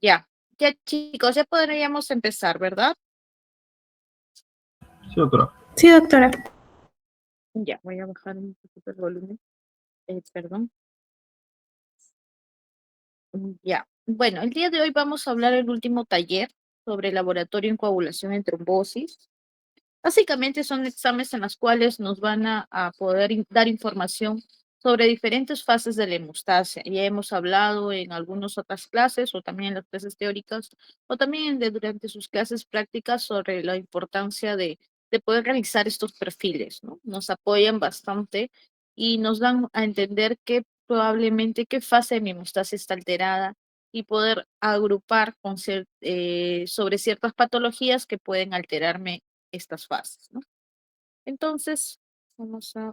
Ya, ya chicos, ya podríamos empezar, ¿verdad? Sí, doctora. Sí, doctora. Ya, voy a bajar un poquito el volumen. Perdón. Ya. Bueno, el día de hoy vamos a hablar el último taller sobre laboratorio en coagulación en trombosis. Básicamente son exámenes en los cuales nos van a poder dar información sobre diferentes fases de la hemostasia. Ya hemos hablado en algunas otras clases o también en las clases teóricas o también durante sus clases prácticas sobre la importancia de poder realizar estos perfiles, ¿no? Nos apoyan bastante y nos dan a entender que probablemente qué fase de mi hemostasia está alterada y poder agrupar sobre ciertas patologías que pueden alterarme estas fases, ¿no? Entonces, vamos a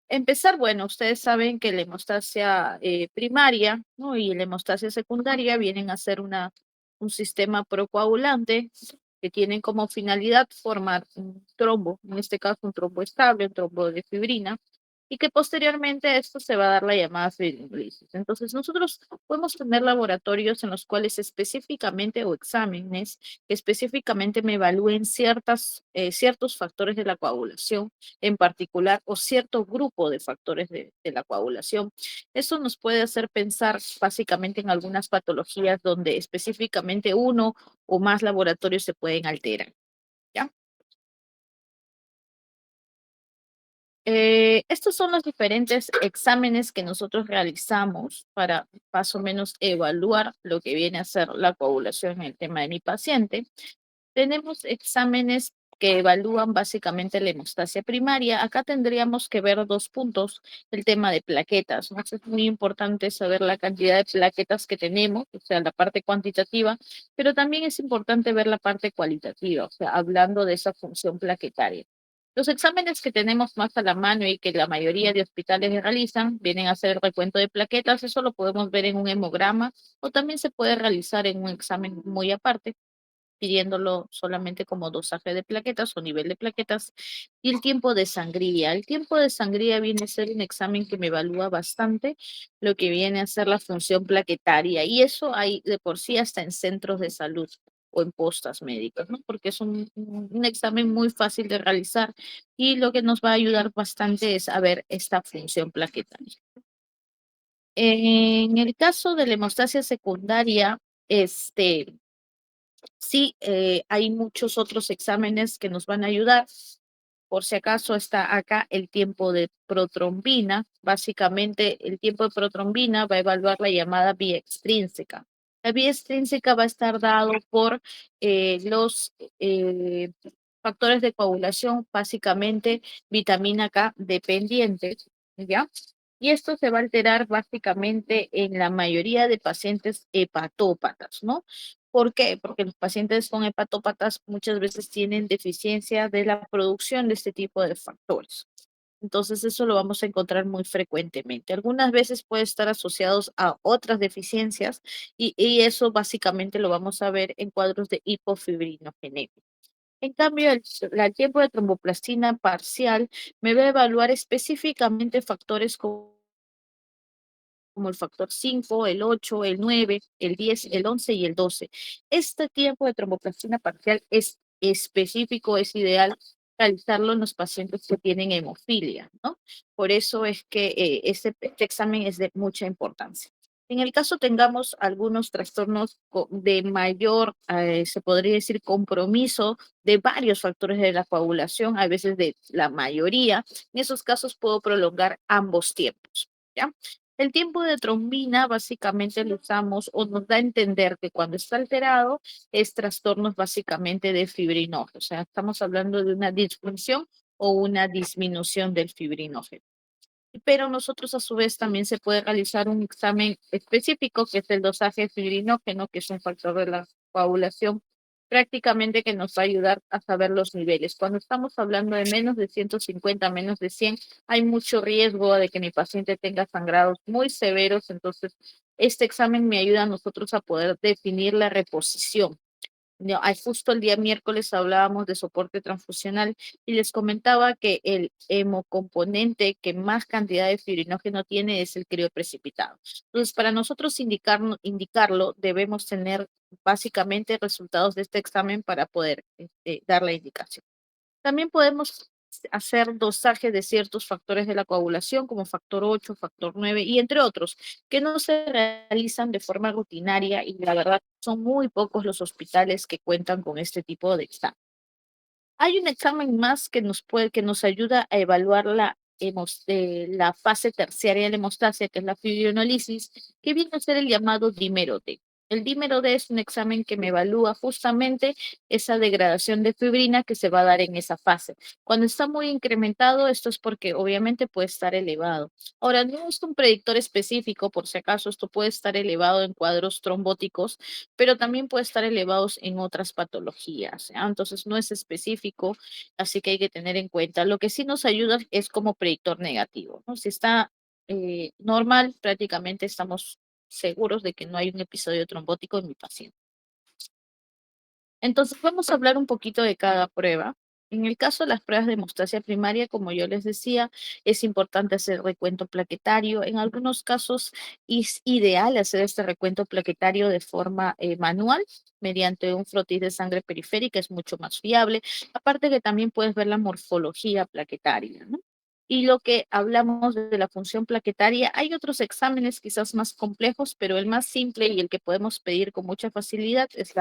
empezar. Bueno, ustedes saben que la hemostasia primaria, ¿no? Y la hemostasia secundaria vienen a ser un sistema procoagulante que tienen como finalidad formar un trombo, en este caso un trombo estable, un trombo de fibrina, y que posteriormente a esto se va a dar la llamada fibrinolisis. Entonces, nosotros podemos tener laboratorios en los cuales específicamente o exámenes que específicamente me evalúen ciertos factores de la coagulación en particular o cierto grupo de factores de la coagulación. Eso nos puede hacer pensar básicamente en algunas patologías donde específicamente uno o más laboratorios se pueden alterar, ¿ya? Estos son los diferentes exámenes que nosotros realizamos para más o menos evaluar lo que viene a ser la coagulación en el tema de mi paciente. Tenemos exámenes que evalúan básicamente la hemostasia primaria. Acá tendríamos que ver dos puntos, el tema de plaquetas, ¿no? Es muy importante saber la cantidad de plaquetas que tenemos, o sea, la parte cuantitativa, pero también es importante ver la parte cualitativa, o sea, hablando de esa función plaquetaria. Los exámenes que tenemos más a la mano y que la mayoría de hospitales realizan vienen a ser el recuento de plaquetas. Eso lo podemos ver en un hemograma o también se puede realizar en un examen muy aparte pidiéndolo solamente como dosaje de plaquetas o nivel de plaquetas, y el tiempo de sangría. El tiempo de sangría viene a ser un examen que me evalúa bastante lo que viene a ser la función plaquetaria, y eso hay de por sí hasta en centros de salud o en postas médicas, ¿no? Porque es un examen muy fácil de realizar y lo que nos va a ayudar bastante es a ver esta función plaquetaria. En el caso de la hemostasia secundaria, sí, hay muchos otros exámenes que nos van a ayudar. Por si acaso está acá el tiempo de protrombina. Básicamente, el tiempo de protrombina va a evaluar la llamada vía extrínseca. La vía extrínseca va a estar dado por los factores de coagulación, básicamente vitamina K dependientes, ¿ya? Y esto se va a alterar básicamente en la mayoría de pacientes hepatópatas, ¿no? ¿Por qué? Porque los pacientes con hepatópatas muchas veces tienen deficiencia de la producción de este tipo de factores. Entonces, eso lo vamos a encontrar muy frecuentemente. Algunas veces puede estar asociados a otras deficiencias y eso básicamente lo vamos a ver en cuadros de hipofibrinogenemia. En cambio, el tiempo de tromboplastina parcial me va a evaluar específicamente factores como el factor 5, el 8, el 9, el 10, el 11 y el 12. Este tiempo de tromboplastina parcial es específico, es ideal realizarlo en los pacientes que tienen hemofilia, ¿no? Por eso es que este examen es de mucha importancia. En el caso tengamos algunos trastornos de mayor, se podría decir, compromiso de varios factores de la coagulación, a veces de la mayoría, en esos casos puedo prolongar ambos tiempos, ¿ya? El tiempo de trombina básicamente lo usamos o nos da a entender que cuando está alterado es trastornos básicamente de fibrinógeno. O sea, estamos hablando de una disfunción o una disminución del fibrinógeno. Pero nosotros a su vez también se puede realizar un examen específico que es el dosaje fibrinógeno, que es un factor de la coagulación prácticamente que nos va a ayudar a saber los niveles. Cuando estamos hablando de menos de 150, menos de 100, hay mucho riesgo de que mi paciente tenga sangrados muy severos, entonces este examen me ayuda a nosotros a poder definir la reposición. Justo el día miércoles hablábamos de soporte transfusional y les comentaba que el hemocomponente que más cantidad de fibrinógeno tiene es el crioprecipitado. Entonces, para nosotros indicarlo, debemos tener básicamente resultados de este examen para poder dar la indicación. También podemos hacer dosaje de ciertos factores de la coagulación, como factor 8, factor 9 y entre otros, que no se realizan de forma rutinaria y la verdad son muy pocos los hospitales que cuentan con este tipo de examen. Hay un examen más que nos ayuda a evaluar la fase terciaria de la hemostasia, que es la fibrinolisis, que viene a ser el llamado dímero D. El dímero D es un examen que me evalúa justamente esa degradación de fibrina que se va a dar en esa fase. Cuando está muy incrementado, esto es porque obviamente puede estar elevado. Ahora, no es un predictor específico, por si acaso, esto puede estar elevado en cuadros trombóticos, pero también puede estar elevados en otras patologías, ¿ya? Entonces no es específico, así que hay que tener en cuenta. Lo que sí nos ayuda es como predictor negativo, ¿no? Si está normal, prácticamente estamos seguros de que no hay un episodio trombótico en mi paciente. Entonces, vamos a hablar un poquito de cada prueba. En el caso de las pruebas de hemostasia primaria, como yo les decía, es importante hacer recuento plaquetario. En algunos casos es ideal hacer este recuento plaquetario de forma manual, mediante un frotis de sangre periférica, es mucho más fiable. Aparte que también puedes ver la morfología plaquetaria, ¿no? Y lo que hablamos de la función plaquetaria, hay otros exámenes quizás más complejos, pero el más simple y el que podemos pedir con mucha facilidad es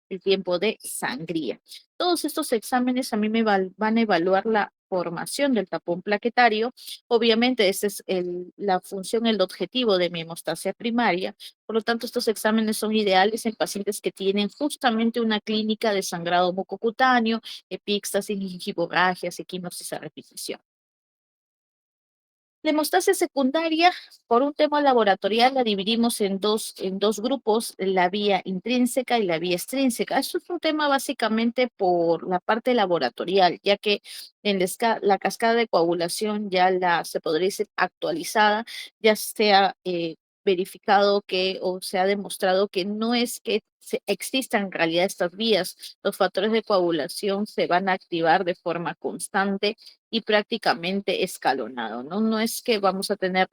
el tiempo de sangría. Todos estos exámenes a mí van a evaluar la formación del tapón plaquetario. Obviamente, esa es la función, el objetivo de mi hemostasia primaria. Por lo tanto, estos exámenes son ideales en pacientes que tienen justamente una clínica de sangrado mucocutáneo, epíxtasis, gingivorragias, equimosis a repetición. La hemostasia secundaria, por un tema laboratorial, la dividimos en dos grupos, la vía intrínseca y la vía extrínseca. Esto es un tema básicamente por la parte laboratorial, ya que en la cascada de coagulación se podría decir actualizada, ya se ha verificado que o se ha demostrado que no es que existan en realidad estas vías. Los factores de coagulación se van a activar de forma constante y prácticamente escalonado, ¿no? No es que vamos a tener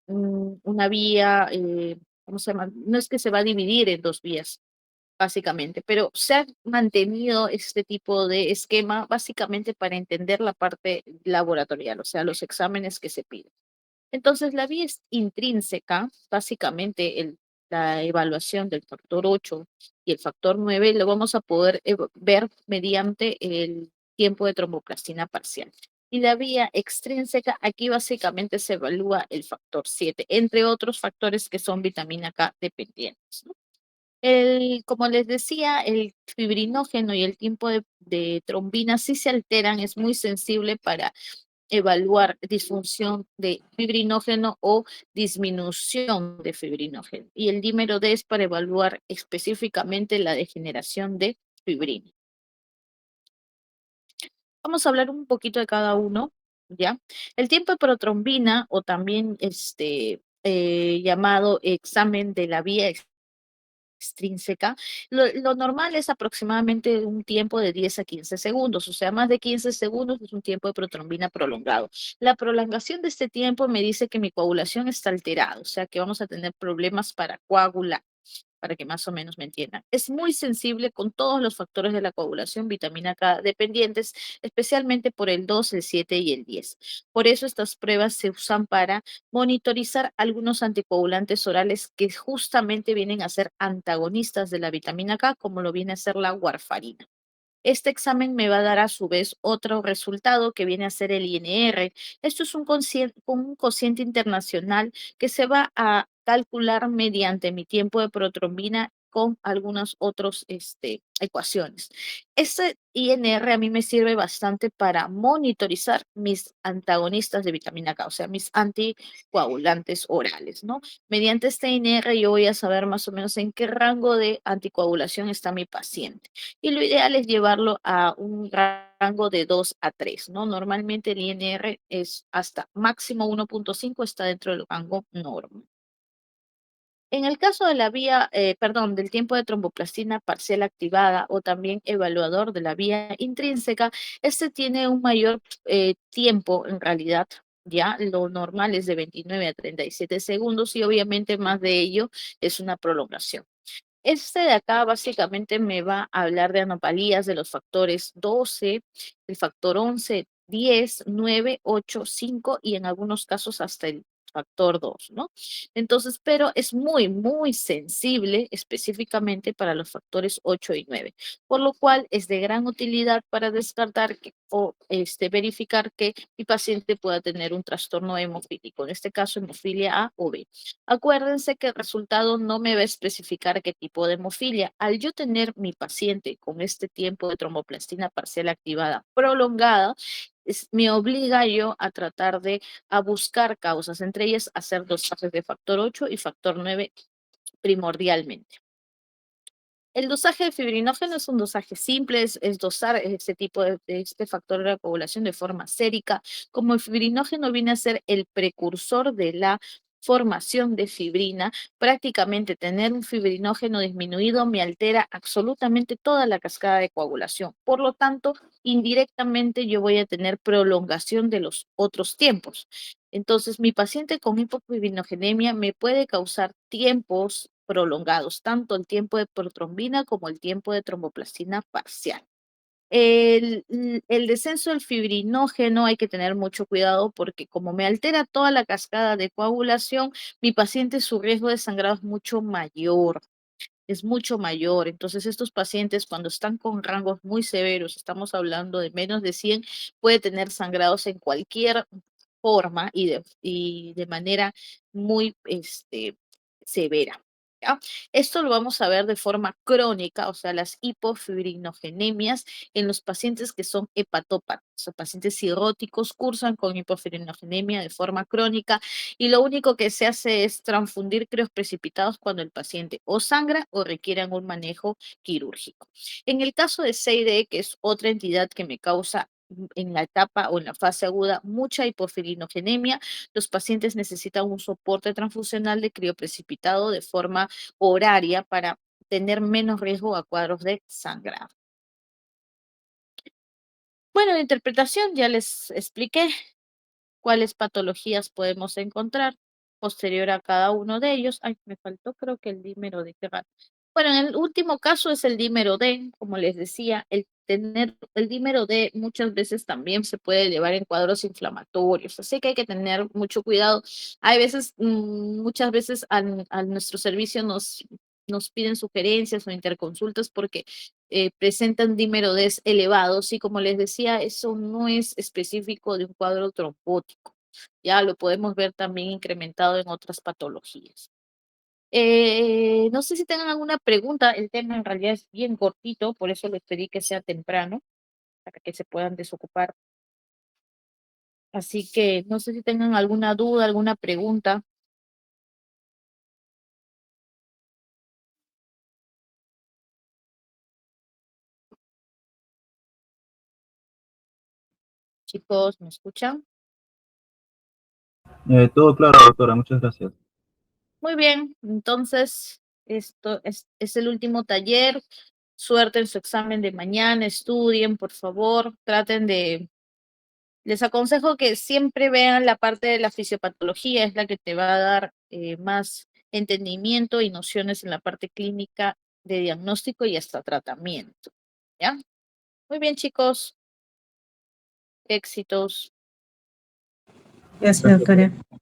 una vía, ¿cómo se llama? No es que se va a dividir en dos vías, básicamente, pero se ha mantenido este tipo de esquema básicamente para entender la parte laboratorial, o sea, los exámenes que se piden. Entonces, la vía es intrínseca, básicamente la evaluación del factor 8 y el factor 9 lo vamos a poder ver mediante el tiempo de tromboplastina parcial. Y la vía extrínseca, aquí básicamente se evalúa el factor 7, entre otros factores que son vitamina K dependientes, ¿no? Como les decía, el fibrinógeno y el tiempo de trombina sí se alteran, es muy sensible para evaluar disfunción de fibrinógeno o disminución de fibrinógeno. Y el dímero D es para evaluar específicamente la degeneración de fibrina. Vamos a hablar un poquito de cada uno, ¿ya? El tiempo de protrombina o también llamado examen de la vía extrínseca, lo normal es aproximadamente un tiempo de 10 a 15 segundos, o sea, más de 15 segundos es un tiempo de protrombina prolongado. La prolongación de este tiempo me dice que mi coagulación está alterada, o sea, que vamos a tener problemas para coagular, para que más o menos me entiendan. Es muy sensible con todos los factores de la coagulación, vitamina K dependientes, especialmente por el 2, el 7 y el 10. Por eso estas pruebas se usan para monitorizar algunos anticoagulantes orales que justamente vienen a ser antagonistas de la vitamina K, como lo viene a ser la warfarina. Este examen me va a dar a su vez otro resultado que viene a ser el INR. Esto es un cociente internacional que se va a calcular mediante mi tiempo de protrombina con algunas otras ecuaciones. Este INR a mí me sirve bastante para monitorizar mis antagonistas de vitamina K, o sea, mis anticoagulantes orales, ¿no? Mediante este INR yo voy a saber más o menos en qué rango de anticoagulación está mi paciente y lo ideal es llevarlo a un rango de 2 a 3, ¿no? Normalmente el INR es hasta máximo 1.5, está dentro del rango normal. En el caso de la vía, perdón, del tiempo de tromboplastina parcial activada o también evaluador de la vía intrínseca, este tiene un mayor tiempo en realidad. Ya lo normal es de 29 a 37 segundos y obviamente más de ello es una prolongación. Este de acá básicamente me va a hablar de anomalías de los factores 12, el factor 11, 10, 9, 8, 5 y en algunos casos hasta el factor 2, ¿no? Entonces, pero es muy, muy sensible específicamente para los factores 8 y 9, por lo cual es de gran utilidad para descartar o verificar que mi paciente pueda tener un trastorno hemofílico, en este caso hemofilia A o B. Acuérdense que el resultado no me va a especificar qué tipo de hemofilia. Al yo tener mi paciente con este tiempo de tromboplastina parcial activada prolongada, me obliga yo a tratar de a buscar causas, entre ellas hacer dosajes de factor 8 y factor 9 primordialmente. El dosaje de fibrinógeno es un dosaje simple, es dosar este tipo de este factor de la coagulación de forma sérica. Como el fibrinógeno viene a ser el precursor de la formación de fibrina, prácticamente tener un fibrinógeno disminuido me altera absolutamente toda la cascada de coagulación. Por lo tanto, indirectamente yo voy a tener prolongación de los otros tiempos. Entonces, mi paciente con hipofibrinogenia me puede causar tiempos prolongados, tanto el tiempo de protrombina como el tiempo de tromboplastina parcial. El descenso del fibrinógeno hay que tener mucho cuidado porque como me altera toda la cascada de coagulación, mi paciente su riesgo de sangrado es mucho mayor, es mucho mayor. Entonces, estos pacientes cuando están con rangos muy severos, estamos hablando de menos de 100, puede tener sangrados en cualquier forma y de manera muy severa. ¿Ya? Esto lo vamos a ver de forma crónica, o sea, las hipofibrinogenias en los pacientes que son hepatópatas, o sea, pacientes cirróticos cursan con hipofibrinogenia de forma crónica y lo único que se hace es transfundir crios precipitados cuando el paciente o sangra o requiere algún manejo quirúrgico. En el caso de CIDE, que es otra entidad que me causa en la etapa o en la fase aguda mucha hipofibrinogenia, los pacientes necesitan un soporte transfusional de crioprecipitado de forma horaria para tener menos riesgo a cuadros de sangrado. Bueno, de interpretación ya les expliqué cuáles patologías podemos encontrar posterior a cada uno de ellos. Ay, me faltó creo que el dímero de qué raro. Bueno, en el último caso es el dímero D, como les decía, el tener el dímero D muchas veces también se puede llevar en cuadros inflamatorios, así que hay que tener mucho cuidado. Hay veces, muchas veces a nuestro servicio nos piden sugerencias o interconsultas porque presentan dímero D elevados y como les decía, eso no es específico de un cuadro trombótico. Ya lo podemos ver también incrementado en otras patologías. No sé si tengan alguna pregunta, el tema en realidad es bien cortito, por eso les pedí que sea temprano, para que se puedan desocupar. Así que no sé si tengan alguna duda, alguna pregunta, chicos, ¿me escuchan? Todo claro, doctora, muchas gracias. Muy bien, entonces esto es el último taller. Suerte en su examen de mañana, estudien, por favor, traten de. Les aconsejo que siempre vean la parte de la fisiopatología, es la que te va a dar más entendimiento y nociones en la parte clínica de diagnóstico y hasta tratamiento. ¿Ya? Muy bien, chicos, éxitos. Gracias, Gracias. doctora.